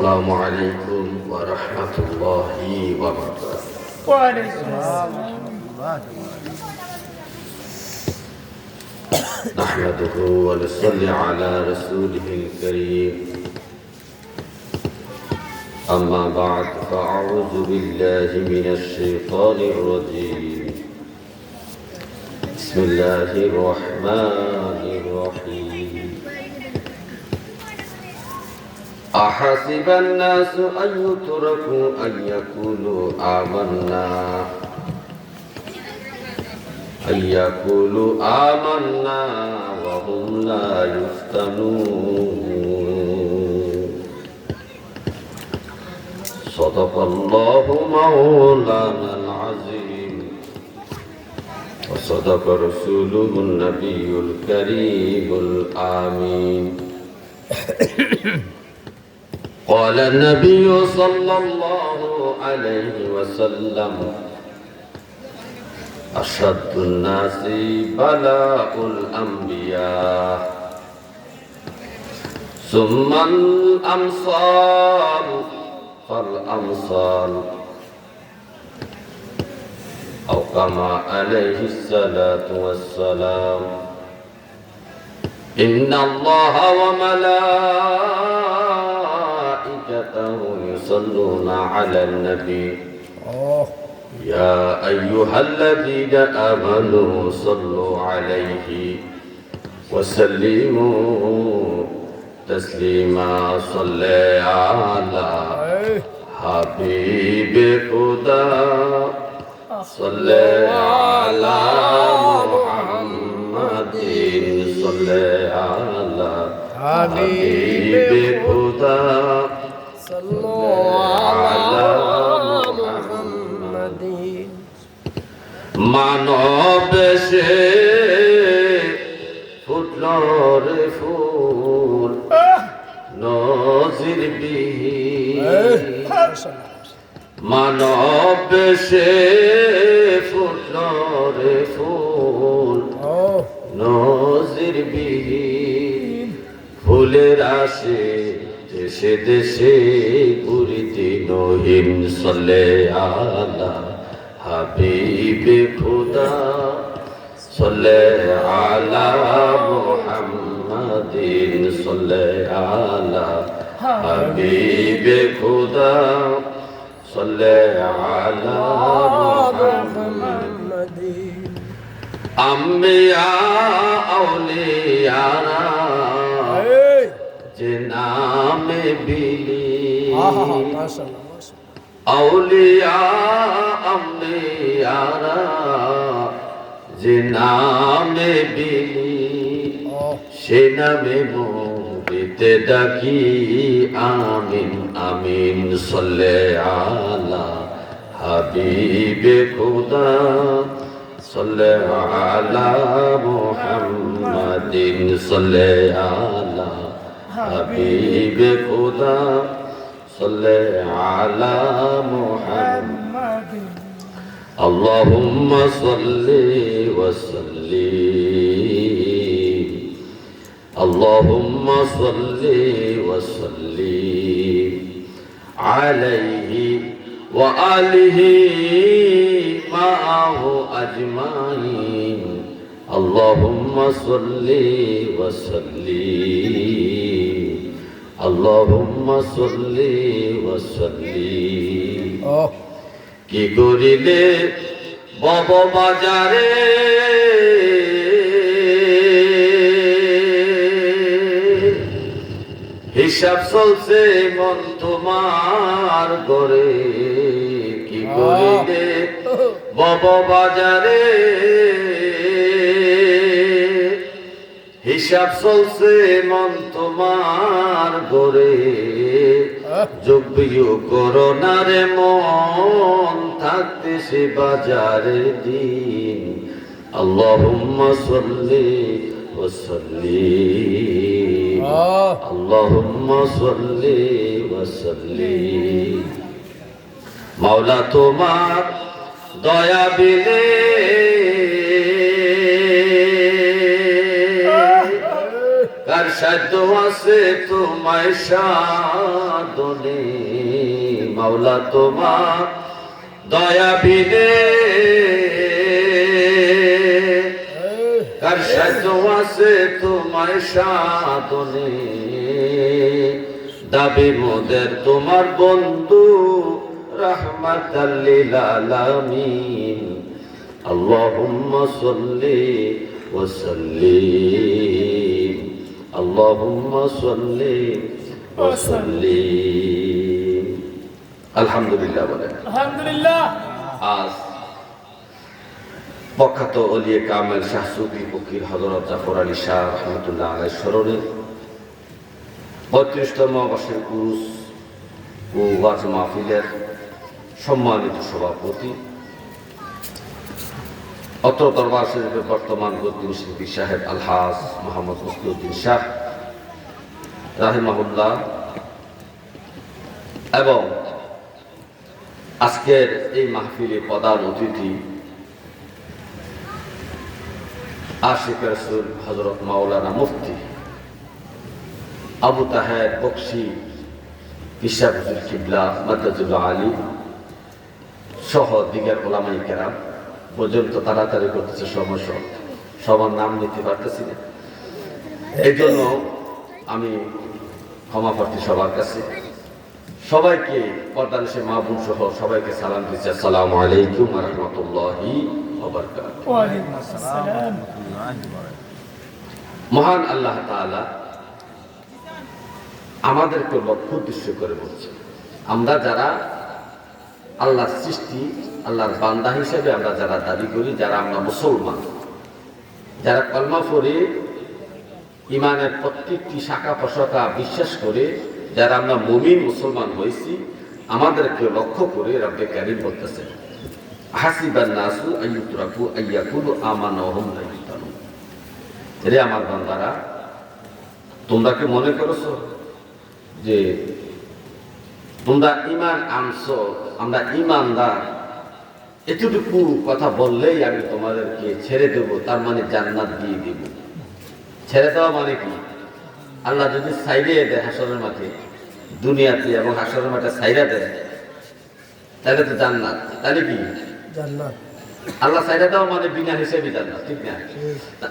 السلام عليكم ورحمة الله وبركاته. وعليكم السلام. نحمده ونصلي على رسوله الكريم. أما بعد فأعوذ بالله من الشيطان الرجيم. بسم الله الرحمن الرحيم. أحسب الناس أن يتركوا أن يقولوا آمنا وهم لا يفتنون. صدق الله مولانا العظيم وصدق رسوله النبي الكريم الآمين. قال النبي صلى الله عليه وسلم: أشد الناس بلاء الأنبياء ثم الأمثال فالأمثال، أو كما عليه الصلاة والسلام. إن الله وملائكته يصلون على النبي يا أيها الذين آمنوا صلوا عليه وسلموا تسليما. صلى على حبيب خدا، صلى على محمد، صلى على حبيب خدا، صلى على محمد. মানব সে ফুটল রে ফুল নজির বিহীন। মানব সে ফুটল রে ফুল নজির বিহীন। ফুলের আসে দেশে দেশে ঘুরিতে নহিন। সলে আলা হাবিবে খুদা, সলে আলা মুহাম্মাদিন, সলে আলা হাবিবে খুদা, সলে আলা মুহাম্মাদিন। আম্বিয়া আউলিয়ারা যে নামে বিলি, আউলিয়া আম্বিয়ারা যে নামে বিলি, সে নামে মুরিতে ডাকি আমিন আমিন। সল্লে আলা হাবিবে খুদা, সল্লে আলা মুহাম্মাদিন, সল্লে আলা হাবিবে খুদা, সল্লে আলা মুহাম্মাদিন। আল্লাহুম্মা সাল্লি ওয়া সাল্লিম, আল্লাহুম্মা সাল্লি ওয়া সাল্লিম আলাইহি ওয়া আলিহি মা'আহু আজমাইন। আল্লাহুম্মা সাল্লি ওয়া সাল্লিম, আল্লাহুম্মা সাল্লি ওয়া সাল্লিম। কি করিলে বব বাজারে হিসাব চলছে মন তোমার গড়ে। কি করিলে বব বাজারে হিসাব চলছে মন তোমার গড়ে। যোগ্য করোনারে মন থাকতে সে বাজারের দিন। আল্লাহুম্মা সাল্লি ওয়া সাল্লিম, আল্লাহুম্মা সাল্লি ওয়া সাল্লিম। মাওলা তোমার দয়া বিলে কার সাধ্য আছে তোমায় সাধনে মাওলা তোমার দয়া বিনে কার সাধ্য আছে তোমায় সাধনে দাবি মোদের তোমার বন্ধু রাহমাতাল লিল আলামিন আল্লাহুম্মা সাল্লি ওয়া সাল্লিম আল্লাহুম্মা সাল্লি ওয়া সাল্লিম আলহামদুলিল্লাহ বলেন আলহামদুলিল্লাহ। আজ প্রখ্যাত ওলিয়ে কামেল শাহ সুফি ফকির হযরত জাফর আলী শাহ রহমতুল্লাহ আলাইহির স্মরণে ৩৫তম বর্ষের উরুস ও ওয়াজ মাহফিলের সম্মানিত সভাপতি অত্র দরবার শরীফের বর্তমান গদ্দিন শিল্পী সাহেব আলহাজ মোহাম্মদ মুসলিউদ্দিন শাহ রাহিমাহুল্লাহ এবং আজকের এই মাহফিলে প্রধান অতিথি আশিক রাসূল হযরত মাওলানা মুফতি আবু তাহের বকশী ইশা হুজুর কিবলা মাদ্দাজুল্লাহ আলী সহ দিগার ওলামায়ে কেরাম পর্যন্ত তাড়াতাড়ি করতেছে সময় সবার নাম নিতে পারতেছি না, এই জন্য আমি ক্ষমা প্রার্থী সবার কাছে। সবাইকে পর্দানিশে মা বোন সহ সবাইকে সালাম দিচ্ছি, আসসালামু আলাইকুম ওয়া রাহমাতুল্লাহি ওয়া বারাকাতুহু। ওয়া আলাইকুম আসসালাম। মহান আল্লাহ তাআলা আমাদেরকে লক্ষ্য উদ্দেশ্য করে বলছে, আমরা যারা আল্লাহর সৃষ্টি আল্লাহর বান্দা হিসেবে আমরা যারা দাবি করি, যারা আমরা মুসলমান, যারা কলমা পড়ে ইমানের প্রত্যেকটি শাখা প্রশাখা বিশ্বাস করে যারা আমরা মুমিন মুসলমান হয়েছি, আমাদেরকে লক্ষ্য করে রব্বে কারীম বলতেছে, হাসিবান নাসু আইয়ুতরাকু আইয়াকুলু আমানা ওয়া হুম লা ইফতানুন। রে আমার বান্দারা, তোমরা কি মনে করছো যে তোমরা ঈমান আনছো, আমরা ঈমানদার, এতটুকু কথা বললেই আমি তোমাদেরকে ছেড়ে দেব, তার মানে জান্নাত দিয়ে দেব? ছেড়ে দেওয়া মানে কি? আল্লাহ যদি সাইডে দেয় হাসরের মাঠে, দুনিয়াতে এবং হাসরের মাঠে সাইডা দেয়, তাহলে তো জান্নাত। তাহলে কি জান্নাত? আল্লাহ সাইডা দেওয়া মানে বিনা হিসেবে জান্নাত, ঠিক না?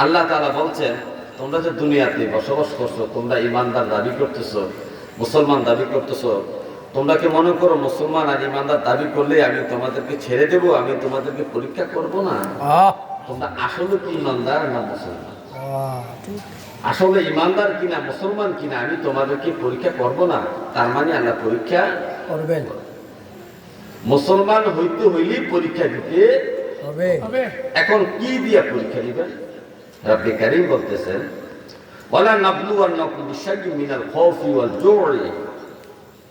আল্লাহ তাআলা বলছেন, তোমরা যে দুনিয়াতে বসবাস করছো, তোমরা ইমানদার দাবি করতেছো, মুসলমান দাবি করতেছো, তোমরা কি মনে করো মুসলমান আর ইমানদার দাবি করলে আমি তোমাদেরকে ছেড়ে দেব, আমি তোমাদেরকে পরীক্ষা করব না? তোমরা আসলে কি ইমানদার না মুসলমান, আসলে ইমানদার কিনা মুসলমান কিনা আমি তোমাদেরকে পরীক্ষা করব না? তার মানে আল্লাহ পরীক্ষা করবেন। মুসলমান হইতে হইলে পরীক্ষা দিতে হবে। এখন কি দিয়া পরীক্ষা দিবেন? রব্বে কারীম বলতেছেন, ওয়ালা নাবলুওয়ান্নাকুম বিশাইইন মিনাল খাউফি ওয়াল জু'i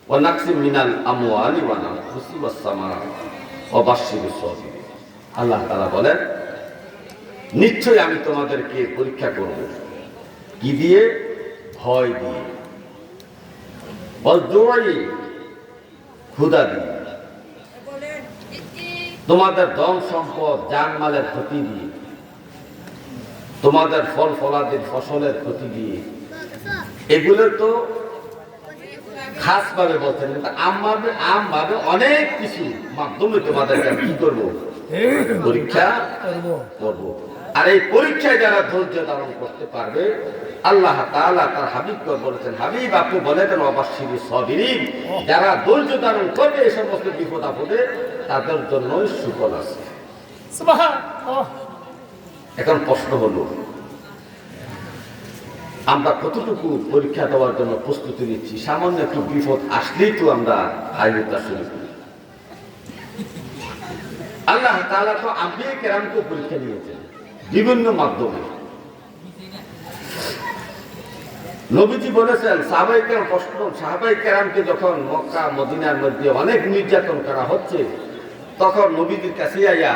ওয়া নাকসিম মিনাল আমওয়ালি ওয়াল আনফুসি ওয়াস সামারাত ওয়া বাশশিরিস সাবিরিন। আল্লাহ তাআলা বলেন, নিশ্চয়ই আমি তোমাদেরকে পরীক্ষা করব। কি দিয়ে? ভয় দিয়ে, ওয়াল জু'i ক্ষুধা দিয়ে, তোমাদের ধন সম্পদ জানমালের ক্ষতি দিয়ে, তোমাদের ফল ফলাদির ফসলের ক্ষতি দিয়ে। এগুলো তো খাস ভাবে বলছেন, কিন্তু আম ভাবে অনেক কিছু মাধ্যমে তোমাদেরকে কি করবো? পরীক্ষা করবো। আর এই পরীক্ষায় যারা ধৈর্য ধারণ করতে পারবে, আল্লাহ তাআলা তার হাবিবকে বলেছেন, হাবিব আপনি বলে দেন ওয়াবাশশিরিস সাবিরিন, যারা ধৈর্য ধারণ করবে এই সমস্ত বিপদ আপদে, তাদের জন্য সুফল আছে। সুবহানাল্লাহ। এখন প্রশ্ন হলো, আমরা কতটুকু পরীক্ষা দেওয়ার জন্য প্রস্তুতি নিচ্ছি? সামান্য একটু বিপদ আসলেই তো আমরা হাইটা শুরু করি। আল্লাহ তাআলা তো আম্বিয়া কেরামকে পরীক্ষা নিয়েছেন বিভিন্ন মাধ্যমে। নবীজি বলেছেন, সাহাবায়ে কেরামকে যখন মক্কা মদিনার মধ্যে অনেক নির্যাতন করা হচ্ছে, তখন নবীজির কাছে আইয়া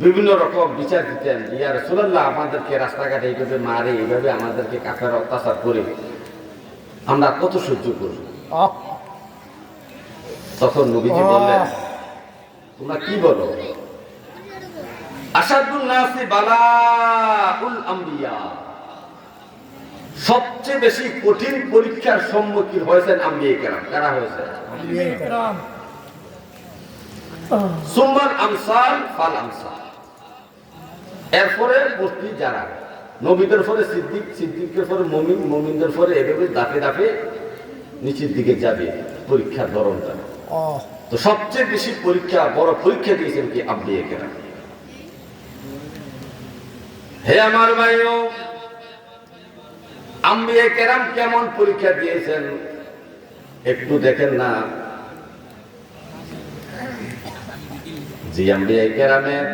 বিভিন্ন রকম বিচার দিতেন, ইয়া রাসূলুল্লাহ আমাদেরকে রাস্তাঘাটে এইভাবে মারে, এইভাবে আমাদেরকে কাফের অত্যাচার করে, আমরা কত সহ্য করব? তখন নবীজি বললেন, তোমরা কি বলো? আশাদুন নাসি বালাউল আম্বিয়া, সবচেয়ে বেশি কঠিন পরীক্ষার সম্মুখীন হয়েছেন আম্বিয়া কেরাম। কারা হয়েছে? ইকরাম সুম্মাল আমসাল ফাল আমসাল। এরপরে বর্তী যারা নবীদের পরে সিদ্দিক, সিদ্দিকের পরে মুমিন, মুমিনদের পরে এভাবে দাপে দাপে নিচের দিকে যাবে পরীক্ষার ধরনটা। তো সবচেয়ে বেশি পরীক্ষা, বড় পরীক্ষা দিয়েছেন কি আম্বিয়া কেরাম। হে আমার ভাইও, আম্বিয়া কেরাম কেমন পরীক্ষা দিয়েছেন একটু দেখেন না। যে আম্বিয়া কেরামের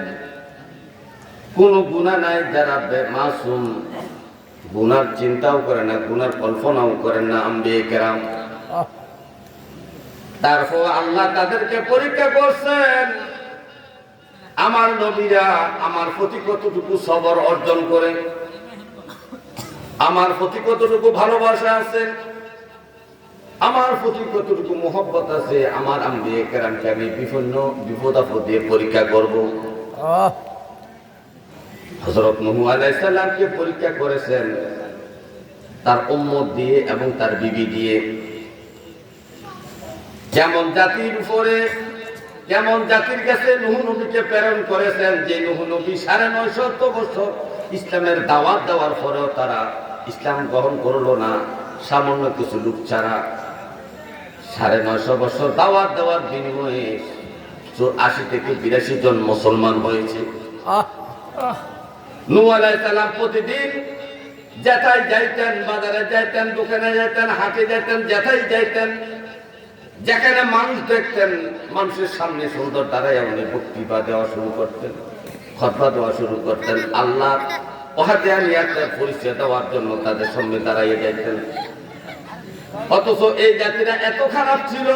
কোন গুনাহ নাই, যারা মাসুম, গুনার চিন্তাও করে না, গুনার কল্পনাও করেন না আম্বিয়া কেরাম, তারপর আল্লাহ তাদেরকে পরীক্ষা করছেন আমার নবীরা আমার প্রতি কতটুকু সবর অর্জন করে, আমার প্রতি কতটুকু ভালোবাসা আছে, আমার প্রতি কতটুকু মোহব্বত আছে। আমার আম্বিয়া কেরামকে আমি বিভিন্ন বিপদ আপদ দিয়ে পরীক্ষা করব। হযরত নূহ আলাইহিস সালামকে পরীক্ষা করেছেন তার উম্মত দিয়ে এবং তার বিবি দিয়ে। যেমন জাতির উপরে, যেমন জাতির কাছে নূহ নবীকে প্রেরণ করেছেন, যে নূহ নবী 950 বছর ইসলামের দাওয়াত দেওয়ার পরেও তারা ইসলাম গ্রহণ করলো না, সামান্য কিছু লোক ছাড়া। 950 বছর দাওয়াত দেওয়ার বিনিময়ে 80 থেকে 82 জন মুসলমান হয়েছে। নূহ আলাইহিস সালাম প্রতিদিন যেথায় যাইতেন, বাজারে যাইতেন, দোকানে যাইতেন, হাটে যাইতেন, যেথায় যাইতেন, যেখানে মানুষ দেখতেন, মানুষের সামনে সুন্দর দাঁড়ায় উনি বক্তৃতা দেওয়া শুরু করতেন, খুতবা দেওয়া শুরু করতেন, আল্লাহ ওয়াহদানিয়াতের পরিচয় দেওয়ার জন্য তাদের সামনে দাঁড়াইয়ে যাইতেন। অথচ এই জাতিরা এত খারাপ ছিল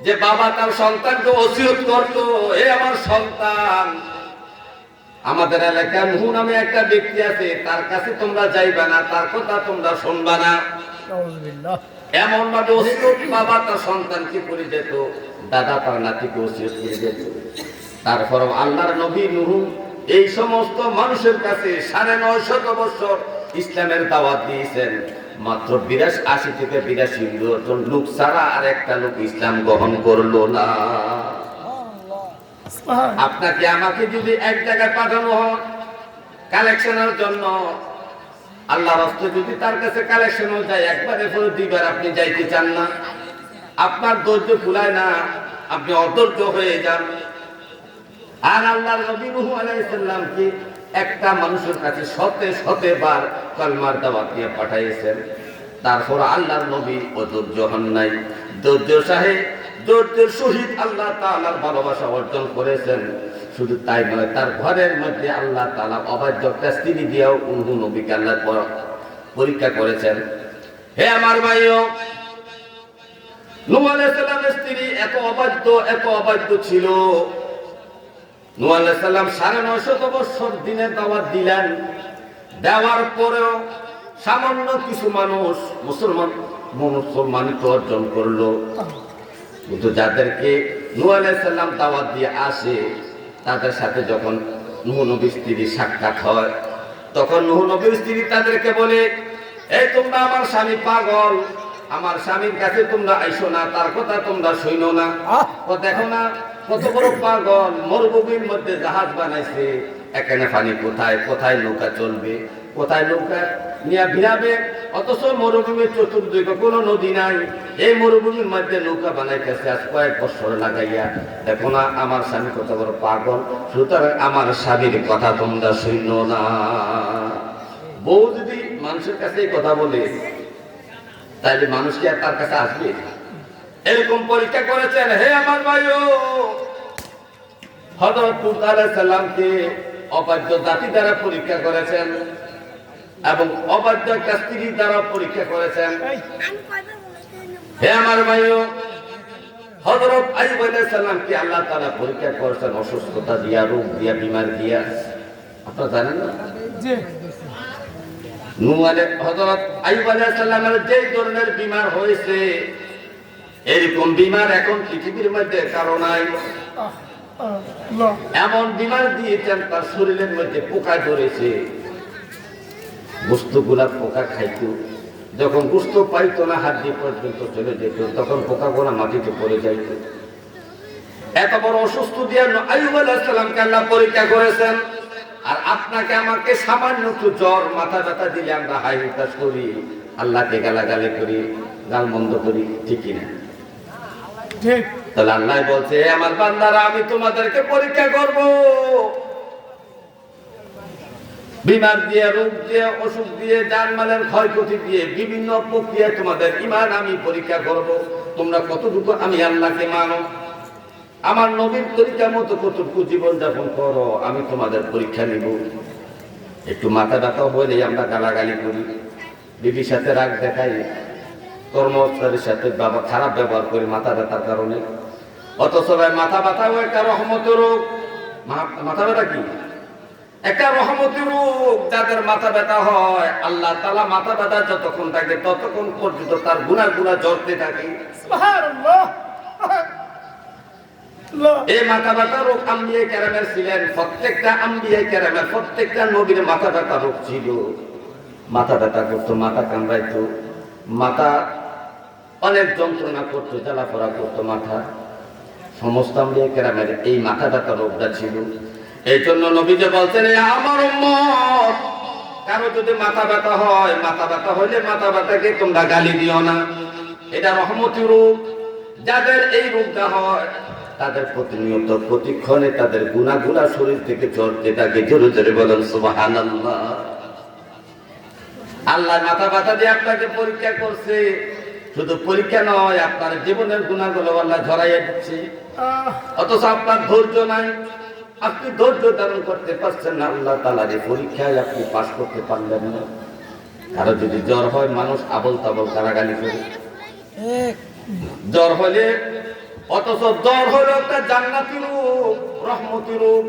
যে বাবা তার সন্তানকে ওসিয়ত করতো, এ আমার সন্তান, আমাদের এলাকায় নূহ নামে একটা ব্যক্তি আছে, তার কাছে তোমরা যাইবা না, তার কথা তোমরা শুনবা না। এমন ভাবে ওসিয়ত বাবা তার সন্তানকে করে যেত, দাদা তার নাতিকে ওসিয়ত করে যেত। তারপর আল্লাহর নবী নূহ এই সমস্ত মানুষের কাছে 950 বছর ইসলামের দাওয়াত দিয়েছেন। মাত্র 80 থেকে 82 জন লোক ছাড়া আর একটা লোক ইসলাম গ্রহণ করলো না। আপনাকে আমাকে যদি এক জায়গায় পাঠানো হয় কালেকশনের জন্য, আল্লাহর রাস্তায় যদি তার কাছে কালেকশনও যায়, একবারে পরে দুইবার আপনি যাইতে চান না, আপনার ধৈর্য কুলায় না, আপনি অধৈর্য হয়ে যান। আর আল্লাহর নবী নূহ আলাইহিস সালামকে একটা মানুষের কাছে শতে বার কালমার দাওয়াত দিয়ে পাঠাইছেন। তারপর আল্লাহর নবী অধৈর্য হন নাই, ধৈর্যের সহিত আল্লাহ তাআলার ভালোবাসা অর্জন করেছেন। শুধু তাই নয়, তার ঘরের মধ্যে আল্লাহ তাআলা অবাধ্য একটা স্ত্রী দিয়েও নূহ নবীকে আল্লাহ পরীক্ষা করেছেন। হে আমার ভাইও, নূহ আলাইহিস সালামের স্ত্রী এত অবাধ্য ছিল। নূহ আলাইহিস সালাম 950 বছর দিনের দাওয়াত দিলেন, দেওয়ার পরেও সামান্য কিছু মানুষ মুসলমানিত্ব অর্জন করলো। কিন্তু যাদেরকে নূহ আলাইহিস সালাম দাওয়াত দিয়ে আসে, তাদের সাথে যখন নূহ নবীর স্ত্রী সাক্ষাৎ হয়, তখন নূহ নবীর স্ত্রী তাদেরকে বলে, এই তোমরা আমার স্বামী পাগল, আমার স্বামীর কাছে তোমরা আইসো না, তার কথা তোমরা শুনো না। দেখো না কত বড় পাগল, মরুভূমির মধ্যে জাহাজ বানাইছে, এখানে পানি কোথায়, কোথায় নৌকা চলবে, কোথায় নৌকা নিয়ে ভিড়াবে, অথচ মরুভূমির চতুর্দিকে কোনো নদী নাই, এই মরুভূমির মধ্যে নৌকা বানাইতেছে আজ কয়েক বছর লাগাইয়া। দেখো না আমার স্বামী কত বড় পাগল, সুতরাং আমার স্বামীর কথা তোমরা শুনো না। বউ যদি মানুষের কাছে কথা বলে, তাইলে মানুষ কি আর তার কাছে আসবে? এরকম পরীক্ষা করেছেন। হে আমার ভাইও, হযরত লূত আলাইহিস সালামকে অবাধ্য জাতি দ্বারা পরীক্ষা করেছেন এবং অবাধ্য একটা স্ত্রী দ্বারা পরীক্ষা করেছেন। হে আমার ভাইও, হযরত আইয়ুব আলাইহিস সালামকে আল্লাহ তাআলা পরীক্ষা করেছেন অসুস্থতা দিয়া, রোগ দিয়া, বিমার দিয়া। আপনারা জানেন না? জি। হযরত আইয়ুব আলাইহিস সালামের যে ধরনের বিমার হয়েছে, এরকম বিমার এখন পৃথিবীর মধ্যে কারো নাই। এমন বিমার দিয়েছেন তার শরীরের মধ্যে পোকা ধরেছে, গোস্তগুলা পোকা খাইত, যখন গোস্ত পাইতো না হাড্ডি পর্যন্ত চলে যেত, তখন পোকাগুলা মাটিতে পড়ে যাইত। এত বড় অসুস্থ দিয়ে আইয়ুব আলাইহিস সালামকে আল্লাহ পরীক্ষা করেছেন। আর আপনাকে আমাকে সামান্য একটু জ্বর মাথা ব্যথা দিলে আমরা হাই হুতাশ করি, আল্লাহকে গালাগালি করি, গালমন্দ করি, ঠিক কিনা? ঠিক। তাহলে আল্লাহ বলছে, আমার বান্দারা আমি তোমাদেরকে পরীক্ষা করব, বিমার দিয়ে, রোগ দিয়ে, অসুখ দিয়ে, জানমালের ক্ষয়ক্ষতি দিয়ে, বিভিন্ন প্রক্রিয়ায় তোমাদের ঈমান আমি পরীক্ষা করব। তোমরা কতটুকু আমি আল্লাহকে মানো, আমার নবীর তরিকা মতো কতটুকু জীবন যাপন করো, আমি তোমাদের পরীক্ষা নিব। একটু মাথা ব্যথা হলে আমরা গালাগালি করি, বিবির সাথে রাগ দেখাই, কর্মচারীর সাথে খারাপ ব্যবহার করি মাথা ব্যথার কারণে। অথচ ভাই মাথা ব্যথাও একটা রহমতের রোগ। মাথা ব্যথা কি? একটা রহমতের রোগ। যাদের মাথা ব্যথা হয়, আল্লাহ তাআলা মাথা ব্যথা যতক্ষণ থাকে ততক্ষণ পর্যন্ত তার গুনাহ জ্বরতে থাকে। সুবহানাল্লাহ। এই মাথা ব্যথা রোগ আম্বিয়া কেরামের ছিলেন, প্রত্যেকটা আম্বিয়া কেরামের, প্রত্যেকটা নবীর মাথা ব্যথা রোগ ছিল। মাথা ব্যথা করতো, মাথা কামড়াইতো, মাথা অনেক যন্ত্রণা করতো, জ্বালাপোড়া করতো মাথা। সমস্ত আম্বিয়া কেরামের এই মাথা ব্যথা রোগটা ছিল। এই জন্য নবী যে বলছেন, আমার উম্মত কারো যদি মাথা ব্যথা হয়, মাথা ব্যথা হইলে মাথা ব্যথাকে তোমরা গালি দিও না, এটা রহমতি রোগ। যাদের এই রোগটা হয় তাদের প্রতিনিয়ত প্রতিক্ষণে তাদের গুনাহগুলা শরীর থেকে ঝরতে থাকে। জোরে জোরে বলেন সুবহানাল্লাহ। আল্লাহ মাথা ব্যথা দিয়ে আপনাকে পরীক্ষা করছে, শুধু পরীক্ষা নয়, আপনার জীবনের গুনাহগুলো আল্লাহ ঝরাইয়া দিচ্ছে। অথচ আপনার ধৈর্য নাই, আপনি ধৈর্য ধারণ করতে পারছেন না, আল্লাহ তাআলার এই পরীক্ষায় আপনি পাস করতে পারলেন না। কারো যদি জ্বর হয়, মানুষ আবল তাবল গালাগালি করে জ্বর হলে, অথচ জ্বর হলো একটা জান্নাতি রূপ, রহমতি রূপ।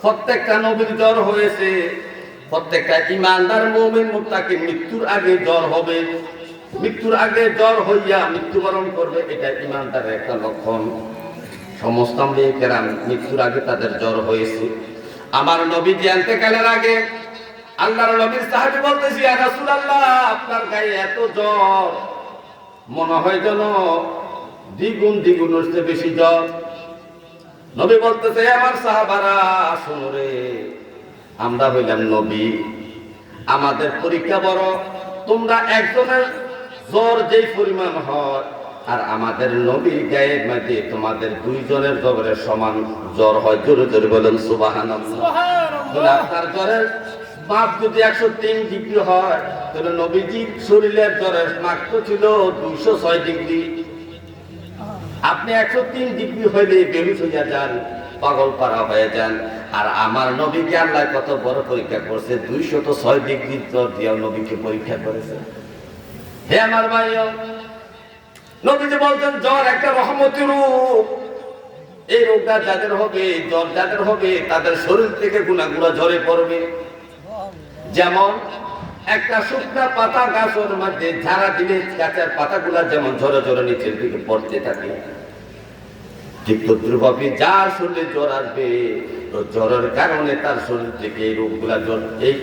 প্রত্যেকটা নবীর জ্বর হয়েছে, প্রত্যেকটা ইমানদার মুমিন মুত্তাকি মৃত্যুর আগে জ্বর হবে, মৃত্যুর আগে জ্বর হইয়া মৃত্যুবরণ করবে, এটা ইমানদারের একটা লক্ষণ। সমস্ত আম্বিয়া কেরাম মৃত্যুর আগে তাদের জ্বর হয়েছে। আমার নবী ইন্তেকালের আগে আল্লাহর নবীর সাহাবী বলতেছি, ইয়া রাসূলুল্লাহ, আপনার গায়ে এত জ্বর, মনে হয় যেন দ্বিগুণ দ্বিগুণ হচ্ছে বেশি জ্বর। নবী বলতেছে, আমার সাহাবারা শোনো রে, আমরা হইলাম নবী, আমাদের পরীক্ষা বড়। তোমরা একজনের জ্বর যেই পরিমাণ হয়, আর আমাদের নবীর গায়ের মধ্যে তোমাদের দুইজনের জ্বরের সমান জ্বর হয়। জোরে জোরে বলেন সুবহানাল্লাহ। আপনার জ্বরের মাপ যদি 103 ডিগ্রি হয়, তাহলে নবীজির শরীরের জ্বরের মাপ তো ছিল 206 ডিগ্রি। আপনি 103 ডিগ্রি হইলে বেহুশ হইয়া যান, পাগল পারা হয়ে যান। আর আমার নবীকে আল্লাহ কত বড় পরীক্ষা করছে, 206 ডিগ্রি জ্বর দিয়েও নবীকে পরীক্ষা করেছে। হে আমার ভাই, নবী যে বলছেন জ্বর একটা রহমতি রূপ। এই রোগটা যাদের হবে, জ্বর যাদের হবে, তাদের শরীর থেকে গুনাহগুলো ঝরে পড়বে। যেমন একটা শুকনা পাতা গাছের মধ্যে ঝাড়া দিলে গাছের পাতাগুলা যেমন ঝরে ঝরে নিচের দিকে পড়তে থাকে, ঠিক তদ্রুপভাবে যার শরীরে জ্বর আসবে, তো জ্বরের কারণে তার শরীর থেকে এই রোগগুলা এই